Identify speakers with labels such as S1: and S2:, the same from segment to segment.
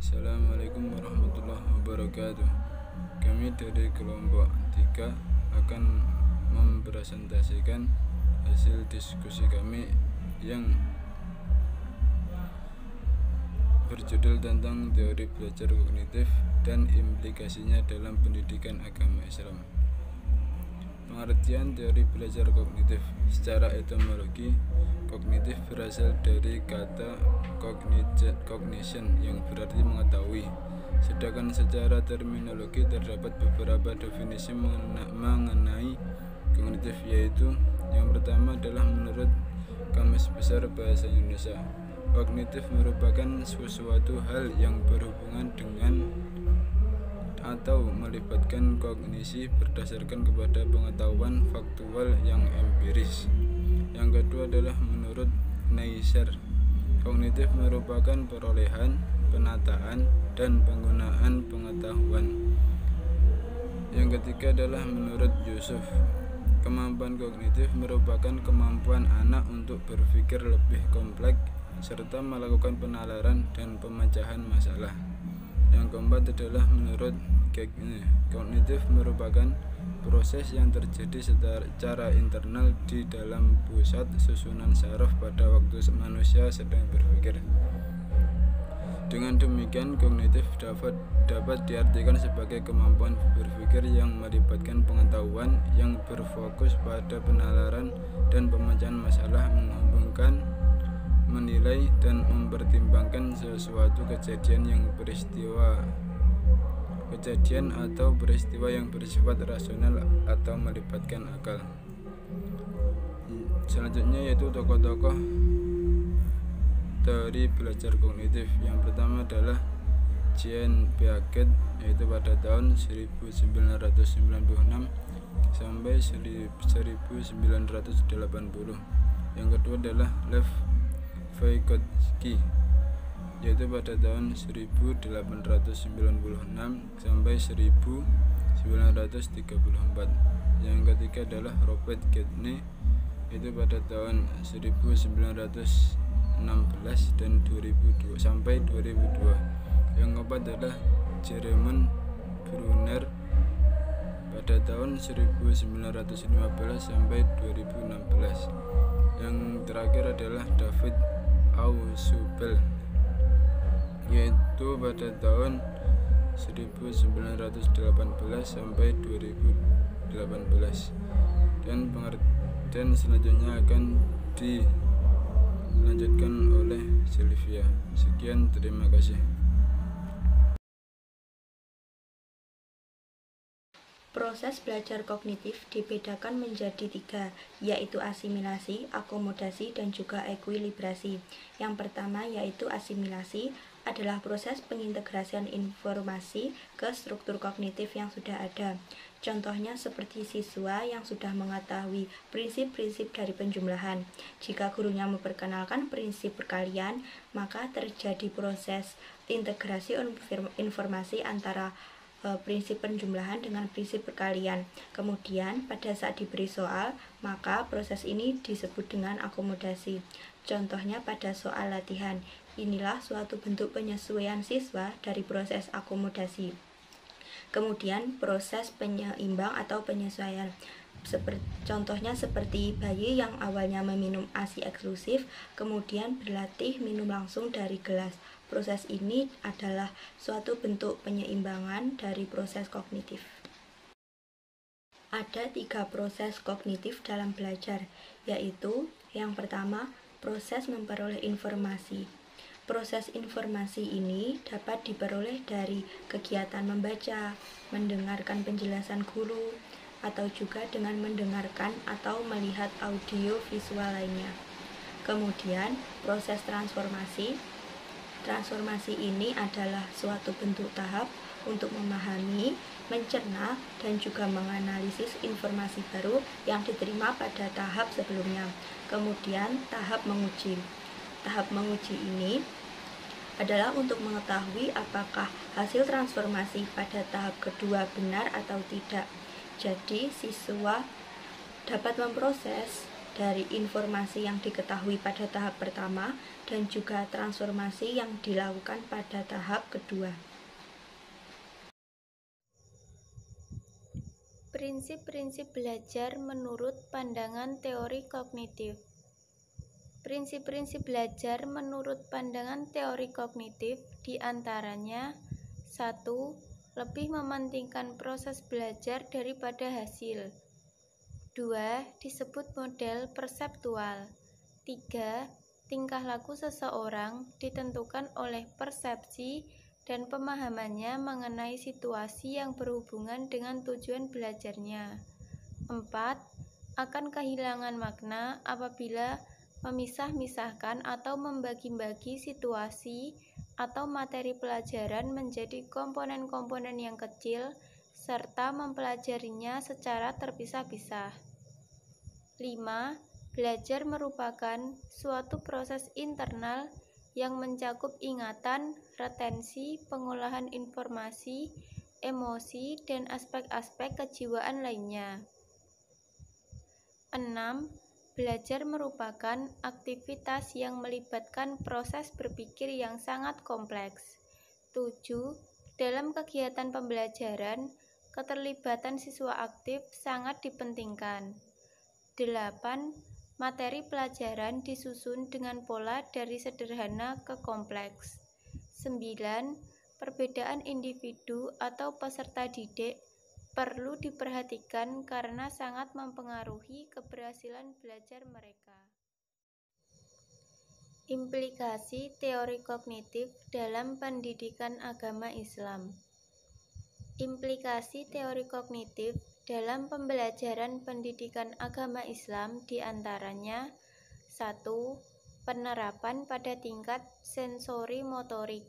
S1: Assalamualaikum warahmatullahi wabarakatuh. Kami dari kelompok 3 akan mempresentasikan hasil diskusi kami yang berjudul tentang teori belajar kognitif dan implikasinya dalam pendidikan agama Islam. Pengertian teori belajar kognitif secara etimologi, kognitif berasal dari kata cognition yang berarti mengetahui. Sedangkan secara terminologi terdapat beberapa definisi mengenai kognitif, yaitu yang pertama adalah menurut Kamus Besar Bahasa Indonesia, kognitif merupakan sesuatu hal yang berhubungan dengan atau melibatkan kognisi berdasarkan kepada pengetahuan faktual yang empiris. Yang kedua adalah menurut Neisser, kognitif merupakan perolehan, penataan, dan penggunaan pengetahuan. Yang ketiga adalah menurut Yusuf, kemampuan kognitif merupakan kemampuan anak untuk berpikir lebih kompleks serta melakukan penalaran dan pemecahan masalah. Yang keempat adalah menurut Gagne, kognitif merupakan proses yang terjadi secara internal di dalam pusat susunan saraf pada waktu manusia sedang berpikir. Dengan demikian, kognitif dapat diartikan sebagai kemampuan berpikir yang melibatkan pengetahuan yang berfokus pada penalaran dan pemecahan masalah, menghubungkan, menilai, dan mempertimbangkan sesuatu kejadian atau peristiwa yang bersifat rasional atau melibatkan akal. Selanjutnya yaitu tokoh-tokoh teori belajar kognitif. Yang pertama adalah Jean Piaget, yaitu pada tahun 1996 sampai 1980. Yang kedua adalah Lev Vygotsky, yaitu pada tahun 1896 sampai 1934. Yang ketiga adalah Robert Gagne, yaitu pada tahun 1916 dan 2002 sampai 2002. Yang keempat adalah Jeremy Brunner pada tahun 1915 sampai 2016. Yang terakhir adalah David Ausubel, yaitu pada tahun 1918 sampai 2018. Dan selanjutnya akan dilanjutkan oleh Sylvia. Sekian, terima kasih.
S2: Proses belajar kognitif dibedakan menjadi 3, yaitu asimilasi, akomodasi, dan juga ekuilibrasi. Yang pertama yaitu asimilasi adalah proses pengintegrasian informasi ke struktur kognitif yang sudah ada. Contohnya seperti siswa yang sudah mengetahui prinsip-prinsip dari penjumlahan. Jika gurunya memperkenalkan prinsip perkalian, maka terjadi proses integrasi informasi antara prinsip penjumlahan dengan prinsip perkalian. Kemudian pada saat diberi soal, maka proses ini disebut dengan akomodasi. Contohnya pada soal latihan. Inilah suatu bentuk penyesuaian siswa dari proses akomodasi. Kemudian proses penyeimbang atau penyesuaian. Contohnya seperti bayi yang awalnya meminum ASI eksklusif, kemudian berlatih minum langsung dari gelas. Proses ini adalah suatu bentuk penyeimbangan dari proses kognitif. Ada 3 proses kognitif dalam belajar, yaitu yang pertama, proses memperoleh informasi. Proses informasi ini dapat diperoleh dari kegiatan membaca, mendengarkan penjelasan guru, atau juga dengan mendengarkan atau melihat audio visual lainnya. Kemudian, proses transformasi. Transformasi ini adalah suatu bentuk tahap untuk memahami, mencerna, dan juga menganalisis informasi baru yang diterima pada tahap sebelumnya. Kemudian, tahap menguji. Tahap menguji ini adalah untuk mengetahui apakah hasil transformasi pada tahap kedua benar atau tidak. Jadi, siswa dapat memproses dari informasi yang diketahui pada tahap pertama dan juga transformasi yang dilakukan pada tahap kedua.
S3: Prinsip-prinsip belajar menurut pandangan teori kognitif. Prinsip-prinsip belajar menurut pandangan teori kognitif diantaranya 1. Lebih mementingkan proses belajar daripada hasil. 2. Disebut model perseptual. 3. Tingkah laku seseorang ditentukan oleh persepsi dan pemahamannya mengenai situasi yang berhubungan dengan tujuan belajarnya. 4. Akan kehilangan makna apabila memisah-misahkan atau membagi-bagi situasi atau materi pelajaran menjadi komponen-komponen yang kecil serta mempelajarinya secara terpisah-pisah. 5. Belajar merupakan suatu proses internal yang mencakup ingatan, retensi, pengolahan informasi, emosi, dan aspek-aspek kejiwaan lainnya. 6. Belajar merupakan aktivitas yang melibatkan proses berpikir yang sangat kompleks. 7. Dalam kegiatan pembelajaran, keterlibatan siswa aktif sangat dipentingkan. 8. Materi pelajaran disusun dengan pola dari sederhana ke kompleks. 9. Perbedaan individu atau peserta didik perlu diperhatikan karena sangat mempengaruhi keberhasilan belajar mereka. Implikasi teori kognitif dalam pendidikan agama Islam. Implikasi teori kognitif dalam pembelajaran pendidikan agama Islam diantaranya 1. Penerapan pada tingkat sensori motorik.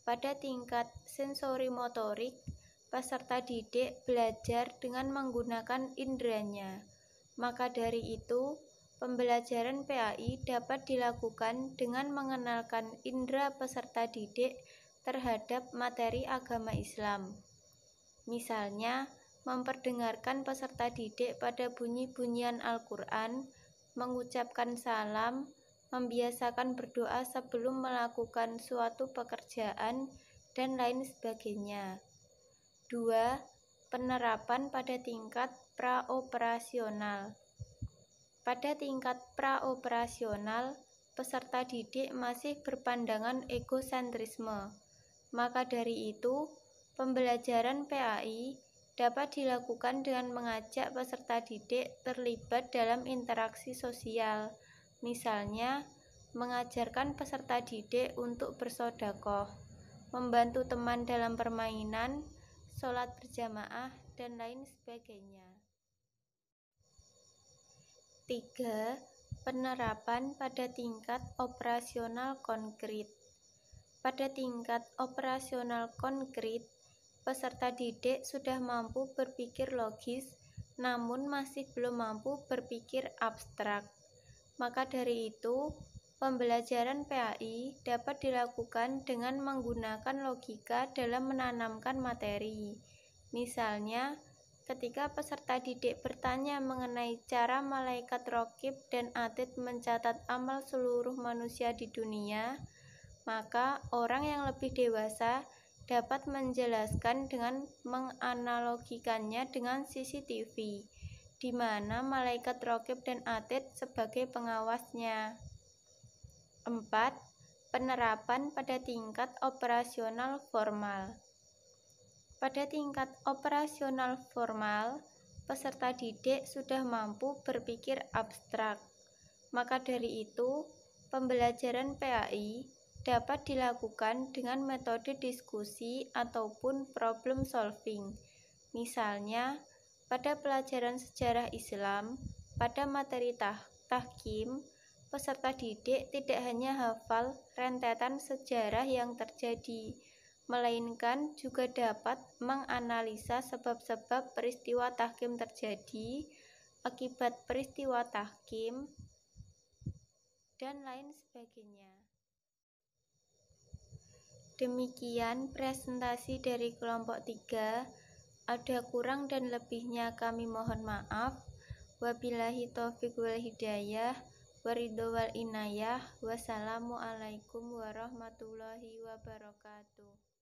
S3: Pada tingkat sensori motorik, peserta didik belajar dengan menggunakan inderanya. Maka dari itu, pembelajaran PAI dapat dilakukan dengan mengenalkan indera peserta didik terhadap materi agama Islam. Misalnya, memperdengarkan peserta didik pada bunyi-bunyian Al-Quran, mengucapkan salam, membiasakan berdoa sebelum melakukan suatu pekerjaan, dan lain sebagainya. 2. Penerapan pada tingkat praoperasional. Pada tingkat praoperasional, peserta didik masih berpandangan egosentrisme. Maka dari itu, pembelajaran PAI dapat dilakukan dengan mengajak peserta didik terlibat dalam interaksi sosial. Misalnya, mengajarkan peserta didik untuk bersedekah, membantu teman dalam permainan, sholat berjamaah, dan lain sebagainya. 3. Penerapan pada tingkat operasional konkret. Pada tingkat operasional konkret, peserta didik sudah mampu berpikir logis, namun masih belum mampu berpikir abstrak. Maka dari itu, pembelajaran PAI dapat dilakukan dengan menggunakan logika dalam menanamkan materi. Misalnya, ketika peserta didik bertanya mengenai cara malaikat raqib dan atid mencatat amal seluruh manusia di dunia, maka orang yang lebih dewasa dapat menjelaskan dengan menganalogikannya dengan CCTV, di mana malaikat raqib dan atid sebagai pengawasnya. 4. Penerapan pada tingkat operasional formal. Pada tingkat operasional formal, peserta didik sudah mampu berpikir abstrak. Maka dari itu, pembelajaran PAI dapat dilakukan dengan metode diskusi ataupun problem solving. Misalnya, pada pelajaran sejarah Islam, pada materi tahkim, peserta didik tidak hanya hafal rentetan sejarah yang terjadi, melainkan juga dapat menganalisa sebab-sebab peristiwa tahkim terjadi, akibat peristiwa tahkim, dan lain sebagainya. Demikian presentasi dari kelompok 3. Ada kurang dan lebihnya kami mohon maaf. Wabillahi taufiq wal hidayah, waridho wal inayah. Wassalamualaikum warahmatullahi wabarakatuh.